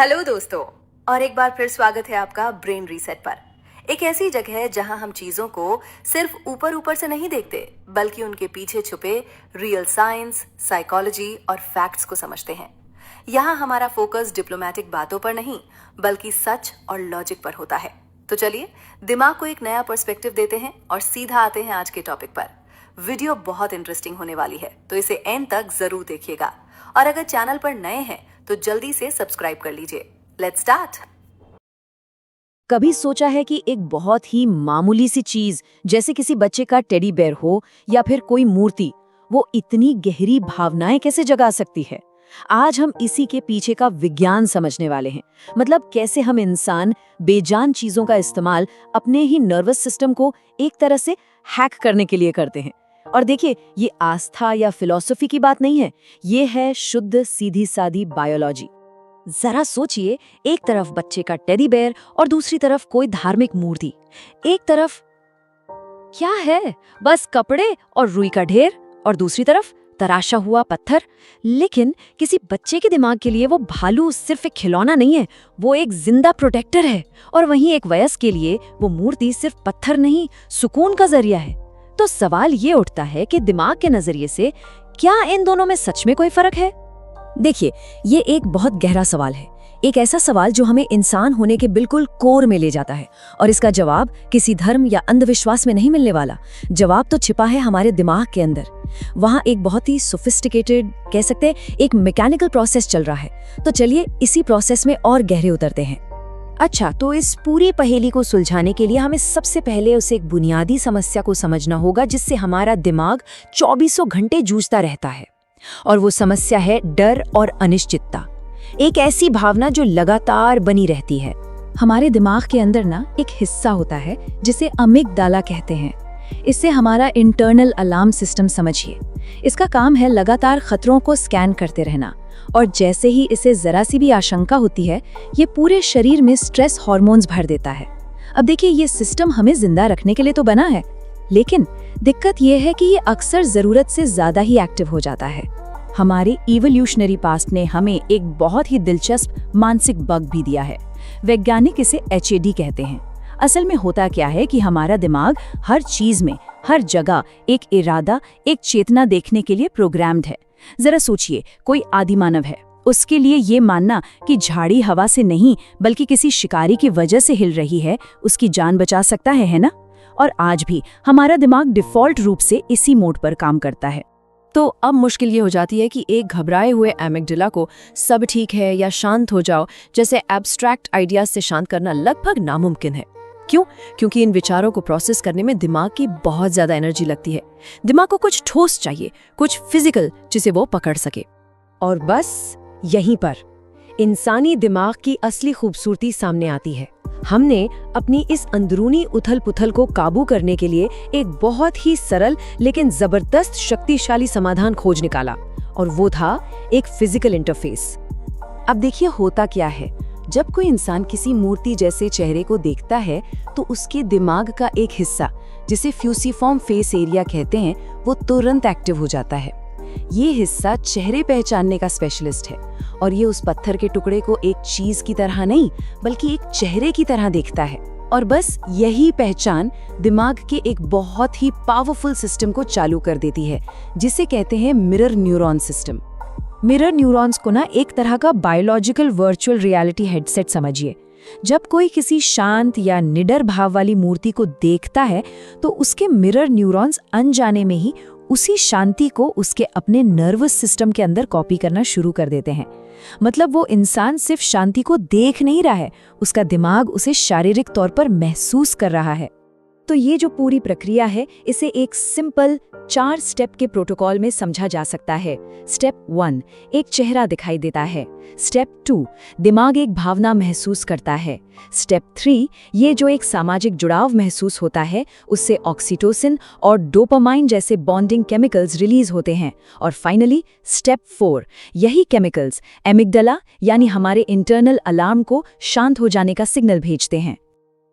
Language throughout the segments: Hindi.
हेलो दोस्तों। और एक बार फिर स्वागत है आपका ब्रेन रीसेट पर। एक ऐसी जगह है जहां हम चीजों को सिर्फ ऊपर ऊपर से नहीं देखते, बल्कि उनके पीछे छुपे रियल साइंस, साइकोलॉजी और फैक्ट्स को समझते हैं। यहाँ हमारा फोकस डिप्लोमेटिक बातों पर नहीं, बल्कि सच और लॉजिक पर होता है। तो चलिए दिमाग को एक नया पर्सपेक्टिव देते हैं और सीधा आते हैं आज के टॉपिक पर। वीडियो बहुत इंटरेस्टिंग होने वाली है, तो इसे एंड तक जरूर देखिएगा। और अगर चैनल पर नए हैं तो जल्दी से सब्सक्राइब कर लीजिए। Let's start. कभी सोचा है कि एक बहुत ही मामूली सी चीज जैसे किसी बच्चे का टेडी बेयर हो या फिर कोई मूर्ति, वो इतनी गहरी भावनाएं कैसे जगा सकती है? आज हम इसी के पीछे का विज्ञान समझने वाले हैं। मतलब कैसे हम इंसान बेजान चीजों का इस्तेमाल अपने ही नर्वस सिस्टम को एक तरह से हैक करने के लिए करते हैं। और देखिए, ये आस्था या फिलॉसफी की बात नहीं है, ये है शुद्ध सीधी सादी बायोलॉजी। जरा सोचिए, एक तरफ बच्चे का टेडी बेयर और दूसरी तरफ कोई धार्मिक मूर्ति। एक तरफ क्या है? बस कपड़े और रुई का ढेर, और दूसरी तरफ तराशा हुआ पत्थर। लेकिन किसी बच्चे के दिमाग के लिए वो भालू सिर्फ एक खिलौना नहीं है, वो एक जिंदा प्रोटेक्टर है। और वहीं एक वयस्क के लिए वो मूर्ति सिर्फ पत्थर नहीं, सुकून का जरिया है। तो सवाल ये उठता है कि दिमाग के नजरिए से क्या इन दोनों में सच में कोई फर्क है? देखिए, ये एक बहुत गहरा सवाल है, एक ऐसा सवाल जो हमें इंसान होने के बिल्कुल कोर में ले जाता है। और इसका जवाब किसी धर्म या अंधविश्वास में नहीं मिलने वाला। जवाब तो छिपा है हमारे दिमाग के अंदर। वहाँ एक बहुत ही सोफिस्टिकेटेड, कह सकते हैं एक मैकेनिकल प्रोसेस चल रहा है। तो चलिए इसी प्रोसेस में और गहरे उतरते हैं। अच्छा, तो इस पूरी पहेली को सुलझाने के लिए हमें सबसे पहले उसे एक बुनियादी समस्या को समझना होगा जिससे हमारा दिमाग 24 घंटे जूझता रहता है। और वो समस्या है डर और अनिश्चितता। एक ऐसी भावना जो लगातार बनी रहती है। हमारे दिमाग के अंदर ना एक हिस्सा होता है जिसे अमिगडाला कहते हैं। इससे हमारा इंटरनल अलार्म सिस्टम समझिए। इसका काम है लगातार खतरों को स्कैन करते रहना। और जैसे ही इसे जरा सी भी आशंका होती है, ये पूरे शरीर में स्ट्रेस हार्मोन्स भर देता है। अब देखिए, ये सिस्टम हमें जिंदा रखने के लिए तो बना है, लेकिन दिक्कत यह है कि ये अक्सर जरूरत से ज्यादा ही एक्टिव हो जाता है। हमारे इवोल्यूशनरी पास्ट ने हमें एक बहुत ही दिलचस्प मानसिक बग भी दिया है। वैज्ञानिक इसे HAD कहते हैं। असल में होता क्या है कि हमारा दिमाग हर चीज में, हर जगह एक इरादा, एक चेतना देखने के लिए प्रोग्राम्ड है। जरा सोचिए, कोई आदि मानव है, उसके लिए ये मानना कि झाड़ी हवा से नहीं बल्कि किसी शिकारी की वजह से हिल रही है, उसकी जान बचा सकता है ना? और आज भी हमारा दिमाग डिफॉल्ट रूप से इसी मोड पर काम करता है। तो अब मुश्किल ये हो जाती है कि एक घबराए हुए एमिगडाला को सब ठीक है या शांत हो जाओ जैसे एब्स्ट्रैक्ट आइडियाज से शांत करना लगभग नामुमकिन है। क्यों? क्योंकि इन विचारों को प्रोसेस करने में दिमाग की बहुत ज्यादा एनर्जी लगती है। दिमाग को कुछ ठोस चाहिए, कुछ फिजिकल जिसे वो पकड़ सके। और बस यहीं पर इंसानी दिमाग की असली खूबसूरती सामने आती है। हमने अपनी इस अंदरूनी उथल-पुथल को काबू करने के लिए एक बहुत ही सरल लेकिन जबरदस्त शक्तिशाली समाधान खोज निकाला, और वो था एक फिजिकल इंटरफेस। अब देखिए, होता क्या है, जब कोई इंसान किसी मूर्ति जैसे चेहरे को देखता है तो उसके दिमाग का एक हिस्सा, जिसे फ्यूसिफॉर्म फेस एरिया कहते हैं, वो तुरंत एक्टिव हो जाता है। ये हिस्सा चेहरे पहचानने का स्पेशलिस्ट है, और ये उस पत्थर के टुकड़े को एक चीज की तरह नहीं बल्कि एक चेहरे की तरह देखता है। और बस यही पहचान दिमाग के एक बहुत ही पावरफुल सिस्टम को चालू कर देती है, जिसे कहते हैं mirror neuron system. Mirror neurons को ना एक तरह का बायोलॉजिकल वर्चुअल रियलिटी हेडसेट समझिए। जब कोई किसी शांत या निडर भाव वाली मूर्ति को देखता है तो उसके मिरर न्यूरॉन्स अनजाने में ही उसी शांति को उसके अपने नर्वस सिस्टम के अंदर कॉपी करना शुरू कर देते हैं। मतलब वो इंसान सिर्फ शांति को देख नहीं रहा है, उसका दिमाग उसे शारीरिक तौर पर महसूस कर रहा है। तो ये जो पूरी प्रक्रिया है, इसे एक सिंपल 4 स्टेप के प्रोटोकॉल में समझा जा सकता है। स्टेप 1, एक चेहरा दिखाई देता है। स्टेप 2, दिमाग एक भावना महसूस करता है। स्टेप 3, ये जो एक सामाजिक जुड़ाव महसूस होता है, उससे ऑक्सीटोसिन और डोपामाइन जैसे बॉन्डिंग केमिकल्स रिलीज होते हैं। और फाइनली स्टेप 4, यही केमिकल्स एमिगडाला यानी हमारे इंटरनल अलार्म को शांत हो जाने का सिग्नल भेजते हैं।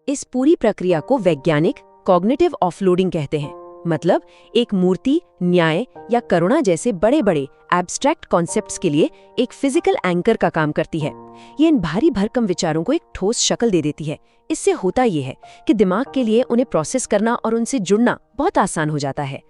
इस पूरी प्रक्रिया को वैज्ञानिक कॉग्निटिव ऑफलोडिंग कहते हैं। मतलब एक मूर्ति, न्याय या करुणा जैसे बड़े बड़े एब्स्ट्रैक्ट कॉन्सेप्ट्स के लिए एक फिजिकल एंकर का काम करती है। ये इन भारी भरकम विचारों को एक ठोस शक्ल दे देती है। इससे होता ये है कि दिमाग के लिए उन्हें प्रोसेस करना और उनसे जुड़ना बहुत आसान हो जाता है।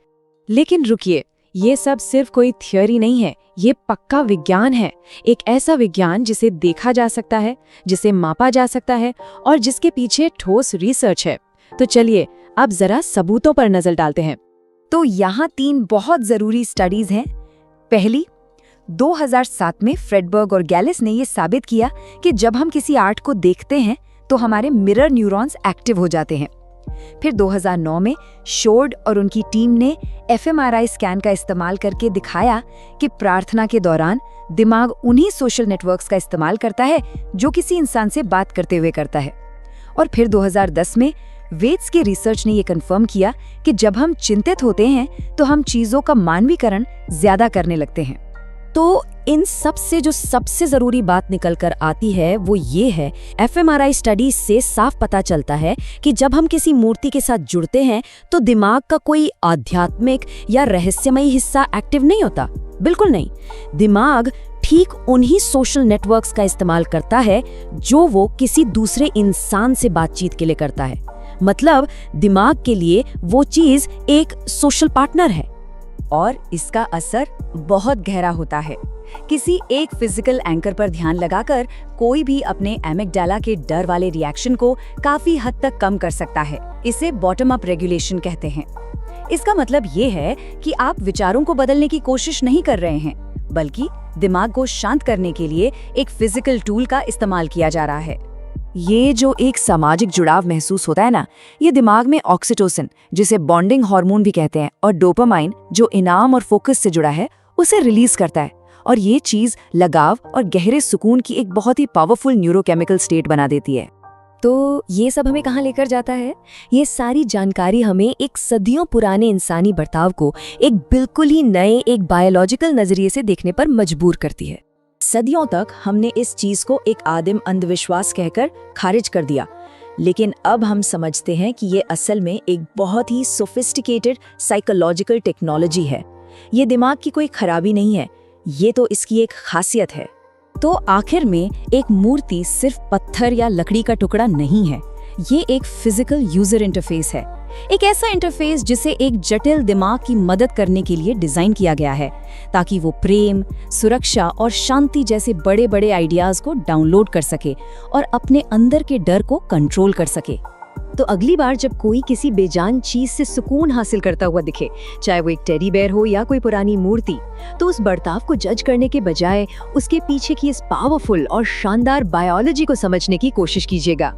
लेकिन रुकिए, ये सब सिर्फ कोई थ्योरी नहीं है, ये पक्का विज्ञान है। एक ऐसा विज्ञान जिसे देखा जा सकता है, जिसे मापा जा सकता है और जिसके पीछे ठोस रिसर्च है। तो चलिए अब जरा सबूतों पर नजर डालते हैं। तो यहाँ 3 बहुत जरूरी स्टडीज हैं। पहली, 2007 में फ्रेडबर्ग और गैलिस ने ये साबित किया कि जब हम किसी आर्ट को देखते हैं तो हमारे मिरर न्यूरॉन्स एक्टिव हो जाते हैं। फिर 2009 में शोर्ड और उनकी टीम ने fMRI स्कैन का इस्तेमाल करके दिखाया कि प्रार्थना के दौरान दिमाग उन्हीं सोशल नेटवर्क्स का इस्तेमाल करता है जो किसी इंसान से बात करते हुए करता है। और फिर 2010 में वेट्स के रिसर्च ने ये कंफर्म किया कि जब हम चिंतित होते हैं तो हम चीजों का मानवीकरण ज्यादा करने लगते हैं। तो इन सब से जो सबसे जरूरी बात निकल कर आती है वो ये है, fMRI स्टडी से साफ पता चलता है कि जब हम किसी मूर्ति के साथ जुड़ते हैं तो दिमाग का कोई आध्यात्मिक या रहस्यमयी हिस्सा एक्टिव नहीं होता। बिल्कुल नहीं। दिमाग ठीक उन्हीं सोशल नेटवर्क्स का इस्तेमाल करता है जो वो किसी दूसरे इंसान से बातचीत के लिए करता है। मतलब दिमाग के लिए वो चीज एक सोशल पार्टनर है। और इसका असर बहुत गहरा होता है। किसी एक फिजिकल एंकर पर ध्यान लगाकर कोई भी अपने एमिगडाला के डर वाले रिएक्शन को काफी हद तक कम कर सकता है। इसे बॉटम अप रेगुलेशन कहते हैं। इसका मतलब ये है कि आप विचारों को बदलने की कोशिश नहीं कर रहे हैं, बल्कि दिमाग को शांत करने के लिए एक फिजिकल टूल का इस्तेमाल किया जा रहा है। ये जो एक सामाजिक जुड़ाव महसूस होता है ना, ये दिमाग में ऑक्सीटोसिन, जिसे बॉन्डिंग हार्मोन भी कहते हैं, और डोपामाइन, जो इनाम और फोकस से जुड़ा है, उसे रिलीज करता है। और ये चीज लगाव और गहरे सुकून की एक बहुत ही पावरफुल न्यूरोकेमिकल स्टेट बना देती है। तो ये सब हमें कहाँ लेकर जाता है? ये सारी जानकारी हमें एक सदियों पुराने इंसानी बर्ताव को एक बिल्कुल ही नए, एक बायोलॉजिकल नजरिए से देखने पर मजबूर करती है। सदियों तक हमने इस चीज को एक आदिम अंधविश्वास कहकर खारिज कर दिया, लेकिन अब हम समझते हैं कि ये असल में एक बहुत ही सोफिस्टिकेटेड साइकोलॉजिकल टेक्नोलॉजी है। ये दिमाग की कोई खराबी नहीं है, ये तो इसकी एक खासियत है। तो आखिर में एक मूर्ति सिर्फ पत्थर या लकड़ी का टुकड़ा नहीं है, ये एक फिजिकल यूजर इंटरफेस है। एक ऐसा इंटरफेस जिसे एक जटिल दिमाग की मदद करने के लिए डिजाइन किया गया है, ताकि वो प्रेम, सुरक्षा और शांति जैसे बड़े बड़े आइडियाज को डाउनलोड कर सके और अपने अंदर के डर को कंट्रोल कर सके। तो अगली बार जब कोई किसी बेजान चीज से सुकून हासिल करता हुआ दिखे, चाहे वो एक टेडी बेयर हो या कोई पुरानी मूर्ति, तो उस बर्ताव को जज करने के बजाय उसके पीछे की इस पावरफुल और शानदार बायोलॉजी को समझने की कोशिश कीजिएगा।